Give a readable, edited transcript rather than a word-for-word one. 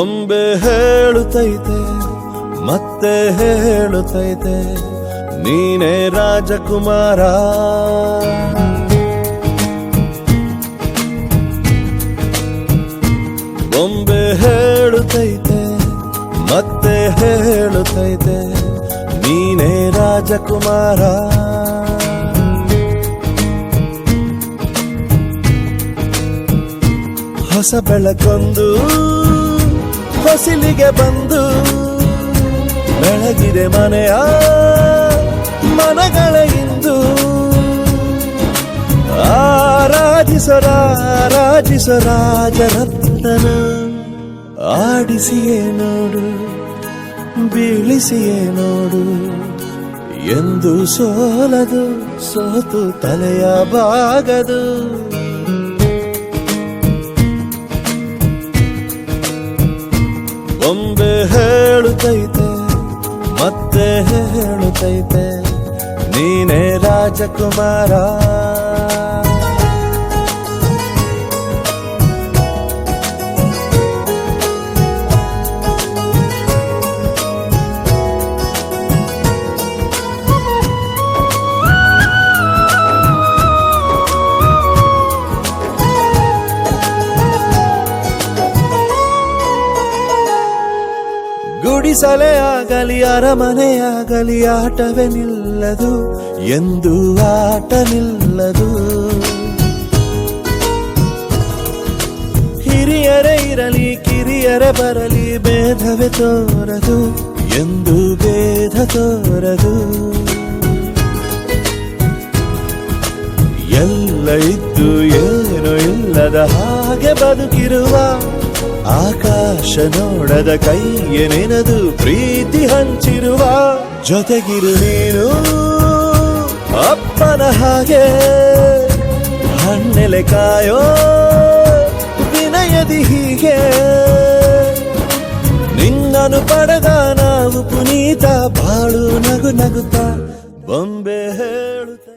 ಬೊಂಬೆ ಹೇಳುತ್ತೈತೆ ಮತ್ತೆ ಹೇಳುತ್ತೈತೆ ನೀನೇ ರಾಜಕುಮಾರ. ಬೊಂಬೆ ಹೇಳುತ್ತೈತೆ ಮತ್ತೆ ಹೇಳುತ್ತೈತೆ ನೀನೇ ರಾಜಕುಮಾರ. ಹೊಸ ಬೆಳಕೊಂದು ಹೊಸಿಲಿಗೆ ಬಂದು ಬೆಳಗಿದೆ ಮನೆಯ ಮನಗಳ ಇಂದು. ಆರಾಧಿಸೋ ರಾಜರತ್ನನ ಆಡಿಸಿಯೇ ನೋಡು ಬೀಳಿಸಿಯೇ ನೋಡು ಎಂದು ಸೋಲದು ಸೋತು ತಲೆಯ ಬಾಗದು. ಬೊಂಬೆ ಹೇಳುತ್ತೈತೆ ಮತ್ತೆ ಹೇಳುತ್ತೈತೆ ನೀನೇ ರಾಜಕುಮಾರ. ಗುಡಿಸಲೇ ಆಗಲಿ ಅರಮನೆಯಾಗಲಿ ಆಟವೇ ನಿಲ್ಲದು ಎಂದು ಆಟ ನಿಲ್ಲದು. ಹಿರಿಯರೇ ಇರಲಿ ಕಿರಿಯರೇ ಬರಲಿ ಭೇದವೇ ತೋರದು ಎಂದು ಭೇದ ತೋರದು. ಎಲ್ಲ ಇದ್ದು ಏನು ಇಲ್ಲದ ಹಾಗೆ ಬದುಕಿರುವ ಆಕಾಶ ನೋಡದ ಕೈಯೇ ನೆನೆದು ಪ್ರೀತಿ ಹಂಚಿರುವ. ಜೊತೆಗಿರು ನೀನು ಅಪ್ಪನ ಹಾಗೆ ಹಣ್ಣೆಲೆ ಕಾಯೋ ವಿನಯದಿ ಹೀಗೆ. ನಿನ್ನನು ಪಡೆದ ನಾವು ಪುನೀತ ಬಾಳು ನಗು ನಗುತ್ತಾ ಬೊಂಬೆ ಹೇಳುತ್ತ